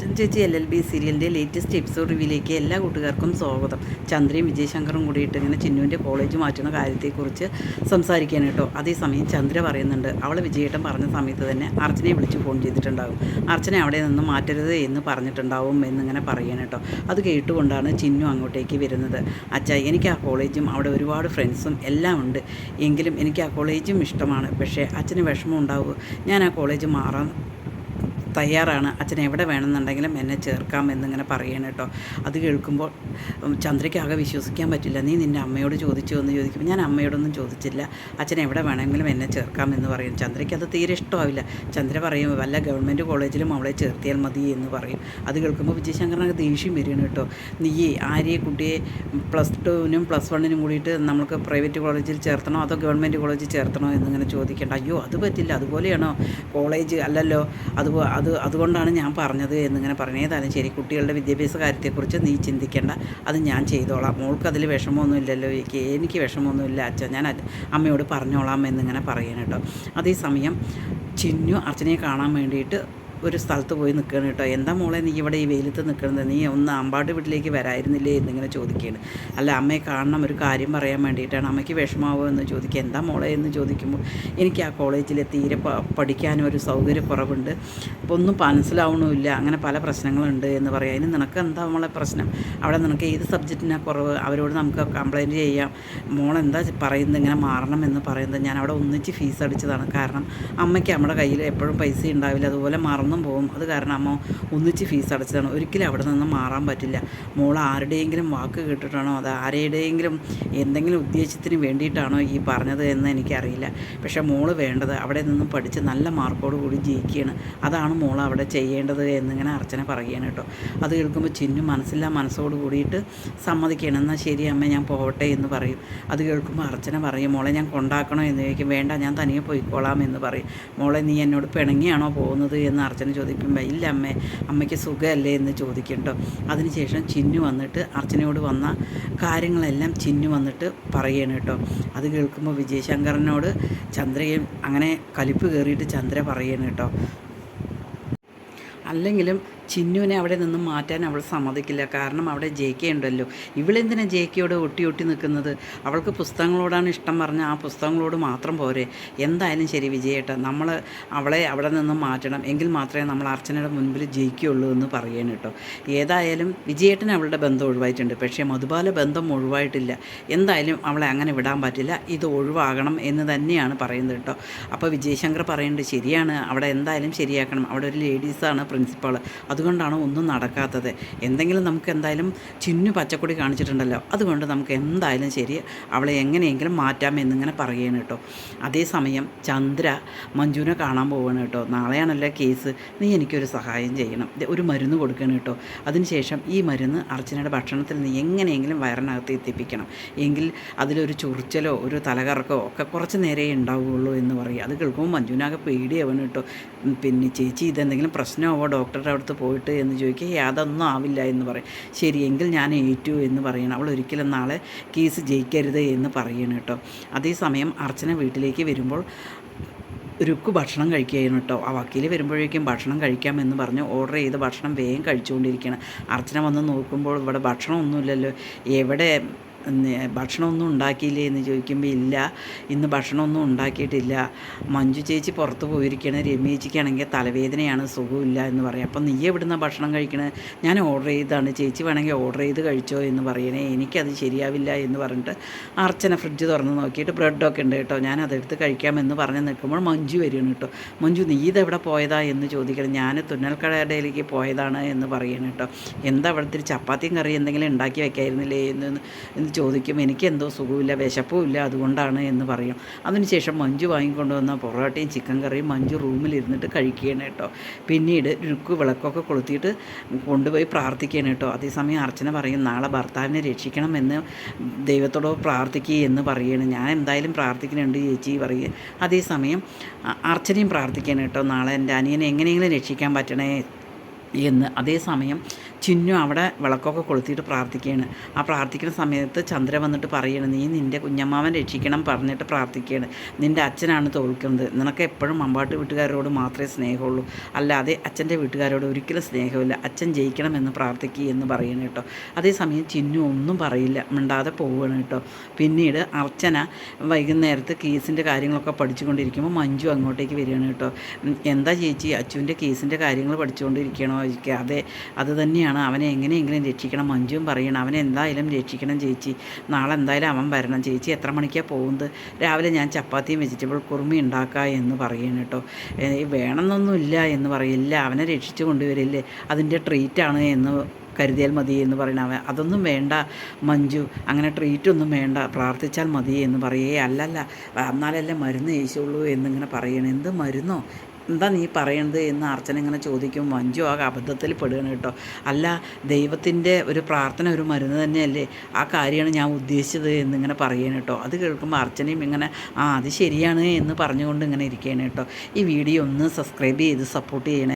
അർച്ചന ചേച്ചി LLB സീരിയലിൻ്റെ latest episode റിവ്യൂയിലേക്ക് എല്ലാ കൂട്ടുകാർക്കും സ്വാഗതം. ചന്ദ്രയും വിജയശങ്കറും കൂടിയിട്ട് ഇങ്ങനെ ചിന്നുവിൻ്റെ കോളേജ് മാറ്റുന്ന കാര്യത്തെക്കുറിച്ച് സംസാരിക്കാൻ കേട്ടോ. അതേസമയം ചന്ദ്ര പറയുന്നുണ്ട്, അവൾ വിജയേട്ടൻ പറഞ്ഞ സമയത്ത് തന്നെ അർച്ചനയെ വിളിച്ച് ഫോൺ ചെയ്തിട്ടുണ്ടാകും. അർച്ചന അവിടെ നിന്ന് മാറ്റരുത് എന്ന് പറഞ്ഞിട്ടുണ്ടാവും എന്നിങ്ങനെ പറയാൻ കേട്ടോ. അത് കേട്ടുകൊണ്ടാണ് ചിന്നു അങ്ങോട്ടേക്ക് വരുന്നത്. അച്ഛാ, എനിക്ക് ആ കോളേജും അവിടെ ഒരുപാട് ഫ്രണ്ട്സും എല്ലാം ഉണ്ട്, എങ്കിലും എനിക്ക് ആ കോളേജും ഇഷ്ടമാണ്. പക്ഷേ അച്ഛന് വിഷമം ഉണ്ടാവുക, ഞാൻ ആ കോളേജ് മാറാൻ തയ്യാറാണ്, അച്ഛൻ എവിടെ വേണമെന്നുണ്ടെങ്കിലും എന്നെ ചേർക്കാം എന്നിങ്ങനെ പറയണം കേട്ടോ. അത് കേൾക്കുമ്പോൾ ചന്ദ്രയ്ക്ക് ആകെ വിശ്വസിക്കാൻ പറ്റില്ല. നീ നിൻ്റെ അമ്മയോട് ചോദിച്ചു എന്ന് ചോദിക്കുമ്പോൾ ഞാൻ അമ്മയോടൊന്നും ചോദിച്ചില്ല, അച്ഛൻ എവിടെ വേണമെങ്കിലും എന്നെ ചേർക്കാം എന്ന് പറയും. ചന്ദ്രയ്ക്ക് അത് തീരെ ഇഷ്ടമാവില്ല. ചന്ദ്ര പറയും, വല്ല ഗവൺമെൻറ് കോളേജിലും അവളെ ചേർത്തിയാൽ മതി എന്ന് പറയും. അത് കേൾക്കുമ്പോൾ വിജയശങ്കറിനൊക്കെ ദേഷ്യം വരികയാണ് കേട്ടോ. നീ ആര്യ കുട്ടിയെ +2നും +1നും കൂടിയിട്ട് നമുക്ക് പ്രൈവറ്റ് കോളേജിൽ ചേർത്തണോ അതോ ഗവൺമെൻറ് കോളേജിൽ ചേർത്തണോ എന്നിങ്ങനെ ചോദിക്കേണ്ട. അയ്യോ, അത് പറ്റില്ല, അതുപോലെയാണോ കോളേജ്? അല്ലല്ലോ, അതുകൊണ്ടാണ് ഞാൻ പറഞ്ഞത് എന്നിങ്ങനെ പറഞ്ഞു. ഏതായാലും ശരി, കുട്ടികളുടെ വിദ്യാഭ്യാസ കാര്യത്തെക്കുറിച്ച് നീ ചിന്തിക്കേണ്ട, അത് ഞാൻ ചെയ്തോളാം. മോൾക്ക് അതിൽ വിഷമമൊന്നും ഇല്ലല്ലോ, എനിക്ക് വിഷമമൊന്നുമില്ല അച്ഛൻ, ഞാൻ അമ്മയോട് പറഞ്ഞോളാം എന്നിങ്ങനെ പറയണം കേട്ടോ. അതേസമയം ചിന്നു അർച്ചനയെ കാണാൻ വേണ്ടിയിട്ട് ഒരു സ്ഥലത്ത് പോയി നിൽക്കണം കേട്ടോ. എന്താ മോളെ നീ ഇവിടെ ഈ വെയിലത്ത് നിൽക്കുന്നത്, നീ ഒന്ന് അമ്പാട് വീട്ടിലേക്ക് വരായിരുന്നില്ലേ എന്നിങ്ങനെ ചോദിക്കുകയാണ്. അല്ല, അമ്മയെ കാണണം, ഒരു കാര്യം പറയാൻ വേണ്ടിയിട്ടാണ്, അമ്മയ്ക്ക് വിഷമാവുമോ എന്ന് ചോദിക്കുക. എന്താ മോളെ എന്ന് ചോദിക്കുമ്പോൾ, എനിക്ക് ആ കോളേജിൽ തീരെ പഠിക്കാനും ഒരു സൗകര്യക്കുറവുണ്ട്, അപ്പോൾ ഒന്നും മനസ്സിലാവണമില്ല, അങ്ങനെ പല പ്രശ്നങ്ങളുണ്ട് എന്ന് പറയാം. അതിന് നിനക്ക് എന്താ മോളെ പ്രശ്നം? അവിടെ നിനക്ക് ഏത് സബ്ജക്റ്റിനാണ് കുറവ്? അവരോട് നമുക്ക് കംപ്ലയിൻറ്റ് ചെയ്യാം. മോളെന്താ പറയുന്നത്, ഇങ്ങനെ മാറണം എന്ന് പറയുന്നത്? ഞാൻ അവിടെ ഒന്നിച്ച് ഫീസ് അടിച്ചതാണ്, കാരണം അമ്മയ്ക്ക് നമ്മുടെ കയ്യിൽ എപ്പോഴും പൈസ ഉണ്ടാവില്ല, അതുപോലെ മറന്നും പോകും, അത് കാരണം അമ്മ ഒന്നിച്ച് ഫീസ് അടച്ചതാണ്. ഒരിക്കലും അവിടെ നിന്ന് മാറാൻ പറ്റില്ല. മോൾ ആരുടെയെങ്കിലും വാക്ക് കേട്ടിട്ടാണോ, അത് ആരുടെയെങ്കിലും എന്തെങ്കിലും ഉദ്ദേശത്തിന് വേണ്ടിയിട്ടാണോ ഈ പറഞ്ഞത് എന്ന് എനിക്കറിയില്ല. പക്ഷേ മോള് വേണ്ടത് അവിടെ നിന്നും പഠിച്ച് നല്ല മാർക്കോട് കൂടി ജയിക്കുകയാണ്, അതാണ് മോൾ അവിടെ ചെയ്യേണ്ടത് എന്നിങ്ങനെ അർച്ചന പറയുകയാണ് കേട്ടോ. അത് കേൾക്കുമ്പോൾ ചിന്നു മനസ്സോട് കൂടിയിട്ട് സമ്മതിക്കണം. എന്നാൽ ശരി അമ്മ, ഞാൻ പോകട്ടെ എന്ന് പറയും. അത് കേൾക്കുമ്പോൾ അർച്ചന പറയും, മോളെ ഞാൻ കൊണ്ടാക്കണോ എന്ന് ചോദിക്കും. വേണ്ട, ഞാൻ തനിയെ പോയിക്കോളാം എന്ന് പറയും. മോളെ നീ എന്നോട് പിണങ്ങിയാണോ പോകുന്നത് എന്ന് അർച്ചന ചോദിക്കുമ്പോൾ, ഇല്ല അമ്മേ, അമ്മയ്ക്ക് സുഖമല്ലേ എന്ന് ചോദിക്കും കേട്ടോ. അതിനുശേഷം ചിന്നു വന്നിട്ട് അർച്ചനയോട് വന്ന കാര്യങ്ങളെല്ലാം ചിന്നു വന്നിട്ട് പറയണം കേട്ടോ. അത് കേൾക്കുമ്പോൾ വിജയശങ്കറിനോട് ചന്ദ്രയും അങ്ങനെ കലിപ്പ് കയറിയിട്ട് ചന്ദ്ര പറയണം കേട്ടോ. അല്ലെങ്കിലും ചിന്നുവിനെ അവിടെ നിന്നും മാറ്റാൻ അവൾ സമ്മതിക്കില്ല, കാരണം അവിടെ JK ഉണ്ടല്ലോ. ഇവളെന്തിനാ JKയോട് ഒട്ടി നിൽക്കുന്നത്? അവൾക്ക് പുസ്തകങ്ങളോടാണ് ഇഷ്ടം പറഞ്ഞാൽ ആ പുസ്തകങ്ങളോട് മാത്രം പോരെ. എന്തായാലും ശരി വിജയേട്ടൻ, നമ്മൾ അവളെ അവിടെ നിന്നും മാറ്റണം, എങ്കിൽ മാത്രമേ നമ്മൾ അർച്ചനയുടെ മുൻപിൽ ജയിക്കുകയുള്ളൂ എന്ന് പറയണം കേട്ടോ. ഏതായാലും വിജയേട്ടൻ അവളുടെ ബന്ധം ഒഴിവായിട്ടുണ്ട്, പക്ഷേ മധുബാല ബന്ധം ഒഴിവായിട്ടില്ല. എന്തായാലും അവളെ അങ്ങനെ വിടാൻ പറ്റില്ല, ഇത് ഒഴിവാകണം എന്ന് തന്നെയാണ് പറയുന്നത് കേട്ടോ. അപ്പോൾ വിജയശങ്കർ പറയുന്നുണ്ട്, ശരിയാണ്, അവിടെ എന്തായാലും ശരിയാക്കണം, അവിടെ ഒരു ലേഡീസാണ് പ്രിൻസിപ്പാൾ, അതുകൊണ്ടാണ് ഒന്നും നടക്കാത്തത്. എന്തെങ്കിലും നമുക്ക് എന്തായാലും ചിന്നു പച്ചക്കൊടി കാണിച്ചിട്ടുണ്ടല്ലോ, അതുകൊണ്ട് നമുക്ക് എന്തായാലും ശരി അവളെ എങ്ങനെയെങ്കിലും മാറ്റാം എന്നിങ്ങനെ പറയുകയാണ് കേട്ടോ. അതേസമയം ചന്ദ്ര മഞ്ജുവിനെ കാണാൻ പോവുകയാണ് കേട്ടോ. നാളെയാണല്ലോ കേസ്, നീ എനിക്കൊരു സഹായം ചെയ്യണം, ഒരു മരുന്ന് കൊടുക്കണം കേട്ടോ. അതിനുശേഷം ഈ മരുന്ന് അർച്ചനയുടെ ഭക്ഷണത്തിൽ നീ എങ്ങനെയെങ്കിലും വയറിനകത്ത് എത്തിപ്പിക്കണം, എങ്കിൽ അതിലൊരു ചൊറിച്ചലോ ഒരു തലകറക്കോ ഒക്കെ കുറച്ച് നേരമേ ഉണ്ടാവുകയുള്ളൂ എന്ന് പറയും. അത് കേൾക്കുമ്പോൾ മഞ്ജുവിനാകെ പേടിയാവണം കേട്ടോ. പിന്നെ ചേച്ചി ഇതെന്തെങ്കിലും പ്രശ്നമാവോ ഡോക്ടറുടെ അടുത്ത് പോയിട്ട് എന്ന് ചോദിക്കുക. അതൊന്നും ആവില്ല എന്ന് പറയും. ശരിയെങ്കിൽ ഞാൻ ഏറ്റു എന്ന് പറയണം. അവൾ ഒരിക്കലും നാളെ കേസ് ജയിക്കരുത് എന്ന് പറയണം കേട്ടോ. അതേസമയം അർച്ചന വീട്ടിലേക്ക് വരുമ്പോൾ രുക്കു ഭക്ഷണം കഴിക്കുകയാണ് കേട്ടോ. ആ വക്കീൽ വരുമ്പോഴേക്കും ഭക്ഷണം കഴിക്കാമെന്ന് പറഞ്ഞ് ഓർഡർ ചെയ്ത് ഭക്ഷണം വേഗം കഴിച്ചുകൊണ്ടിരിക്കുകയാണ്. അർച്ചന വന്ന് നോക്കുമ്പോൾ ഇവിടെ ഭക്ഷണമൊന്നുമില്ലല്ലോ, എവിടെ ഭക്ഷണമൊന്നും ഉണ്ടാക്കിയില്ലേ എന്ന് ചോദിക്കുമ്പോൾ, ഇല്ല, ഇന്ന് ഭക്ഷണമൊന്നും ഉണ്ടാക്കിയിട്ടില്ല, മഞ്ജു ചേച്ചി പുറത്ത് പോയിരിക്കുകയാണ്, രമ്യ ചേച്ചിക്കാണെങ്കിൽ തലവേദനയാണ്, സുഖമില്ല എന്ന് പറയും. അപ്പം നീ എവിടുന്ന ഭക്ഷണം കഴിക്കണേ? ഞാൻ ഓർഡർ ചെയ്താണ്, ചേച്ചി വേണമെങ്കിൽ ഓർഡർ ചെയ്ത് കഴിച്ചോ എന്ന് പറയണേ. എനിക്കത് ശരിയാവില്ല എന്ന് പറഞ്ഞിട്ട് അർച്ചന ഫ്രിഡ്ജ് തുറന്ന് നോക്കിയിട്ട് ബ്രെഡൊക്കെ ഉണ്ട് കേട്ടോ, ഞാൻ അതെടുത്ത് കഴിക്കാമെന്ന് പറഞ്ഞ് നിൽക്കുമ്പോൾ മഞ്ജു വരികയാണ് കേട്ടോ. മഞ്ജു, നീ ഇതെവിടെ പോയതാ എന്ന് ചോദിക്കണം. ഞാൻ തുന്നൽക്കടയിലേക്ക് പോയതാണ് എന്ന് പറയണം കേട്ടോ. എന്താ അവിടുത്തെ ചപ്പാത്തിയും കറി എന്തെങ്കിലും ഉണ്ടാക്കി വെക്കായിരുന്നില്ലേ എന്ന് ചോദിക്കും. എനിക്ക് എന്തോ സുഖമില്ല, വിശപ്പും ഇല്ല, അതുകൊണ്ടാണ് എന്ന് പറയും. അതിനുശേഷം മഞ്ജു വാങ്ങിക്കൊണ്ടുവന്ന പൊറോട്ടയും ചിക്കൻ കറിയും മഞ്ജു റൂമിലിരുന്നിട്ട് കഴിക്കുകയാണ് കേട്ടോ. പിന്നീട് രുക്കു വിളക്കൊക്കെ കൊളുത്തിയിട്ട് കൊണ്ടുപോയി പ്രാർത്ഥിക്കുകയാണ് കേട്ടോ. അതേസമയം അർച്ചന പറയും, നാളെ ഭർത്താവിനെ രക്ഷിക്കണമെന്ന് ദൈവത്തോട് പ്രാർത്ഥിക്കുക എന്ന് പറയുകയാണ്. ഞാൻ എന്തായാലും പ്രാർത്ഥിക്കുന്നുണ്ട് ചേച്ചി പറയുക. അതേസമയം അർച്ചനയും പ്രാർത്ഥിക്കുകയാണ് കേട്ടോ, നാളെ എൻ്റെ അനിയനെ എങ്ങനെയെങ്കിലും രക്ഷിക്കാൻ പറ്റണേ എന്ന്. അതേസമയം ചിന്നു അവിടെ വിളക്കൊക്കെ കൊളുത്തിയിട്ട് പ്രാർത്ഥിക്കുകയാണ്. ആ പ്രാർത്ഥിക്കുന്ന സമയത്ത് ചന്ദ്ര വന്നിട്ട് പറയുകയാണ്, നീ നിൻ്റെ കുഞ്ഞമ്മാവൻ രക്ഷിക്കണം പറഞ്ഞിട്ട് പ്രാർത്ഥിക്കുകയാണ്. നിൻ്റെ അച്ഛനാണ് തോൽക്കുന്നത്, നിനക്ക് എപ്പോഴും അമ്പാട്ട് വീട്ടുകാരോട് മാത്രമേ സ്നേഹമുള്ളൂ, അല്ലാതെ അച്ഛൻ്റെ വീട്ടുകാരോട് ഒരിക്കലും സ്നേഹമില്ല, അച്ഛൻ ജയിക്കണമെന്ന് പ്രാർത്ഥിക്കുക എന്ന് പറയണം കേട്ടോ. അതേസമയം ചിന്നു ഒന്നും പറയില്ല, മിണ്ടാതെ പോവുകയാണ് കേട്ടോ. പിന്നീട് അർച്ചന വൈകുന്നേരത്ത് കേസിൻ്റെ കാര്യങ്ങളൊക്കെ പഠിച്ചുകൊണ്ടിരിക്കുമ്പോൾ മഞ്ജു അങ്ങോട്ടേക്ക് വരികയാണ് കേട്ടോ. എന്താ ചേച്ചി അച്ചുവിൻ്റെ കേസിൻ്റെ കാര്യങ്ങൾ പഠിച്ചുകൊണ്ടിരിക്കണോ ചോദിക്കുക. അതെ, അത് തന്നെയാണ്, അവനെ എങ്ങനെയെങ്കിലും രക്ഷിക്കണം. മഞ്ജുവും പറയണം, അവനെ എന്തായാലും രക്ഷിക്കണം ചേച്ചി, നാളെ എന്തായാലും അവൻ വരണം ചേച്ചി. എത്ര മണിക്കാണ് പോകുന്നത്? രാവിലെ ഞാൻ ചപ്പാത്തിയും വെജിറ്റബിൾ കുറുമി ഉണ്ടാക്കാം എന്ന് പറയണം കേട്ടോ. വേണമെന്നൊന്നുമില്ല എന്ന് പറയില്ല, അവനെ രക്ഷിച്ചു കൊണ്ടുവരില്ലേ, അതിൻ്റെ ട്രീറ്റാണ് എന്ന് കരുതിയാൽ മതി എന്ന് പറയണ. അവൻ അതൊന്നും വേണ്ട മഞ്ജു, അങ്ങനെ ട്രീറ്റൊന്നും വേണ്ട, പ്രാർത്ഥിച്ചാൽ മതി എന്ന് പറയേ. അല്ലല്ല, എന്നാലല്ലേ മരുന്ന് കഴിച്ചുള്ളൂ എന്നിങ്ങനെ പറയണം. എന്ത് മരുന്നോ, എന്താ നീ പറയണത് എന്ന് അർച്ചന ഇങ്ങനെ ചോദിക്കും. മഞ്ജു ആ അബദ്ധത്തിൽ പെടുകയാണ് കേട്ടോ. അല്ല, ദൈവത്തിൻ്റെ ഒരു പ്രാർത്ഥന ഒരു മരുന്ന് തന്നെയല്ലേ, ആ കാര്യമാണ് ഞാൻ ഉദ്ദേശിച്ചത് എന്നിങ്ങനെ പറയണം കേട്ടോ. അത് കേൾക്കുമ്പോൾ അർച്ചനയും ഇങ്ങനെ അത് ശരിയാണ് എന്ന് പറഞ്ഞുകൊണ്ട് ഇങ്ങനെ ഇരിക്കുകയാണ് കേട്ടോ. ഈ വീഡിയോ ഒന്ന് സബ്സ്ക്രൈബ് ചെയ്ത് സപ്പോർട്ട് ചെയ്യണേ.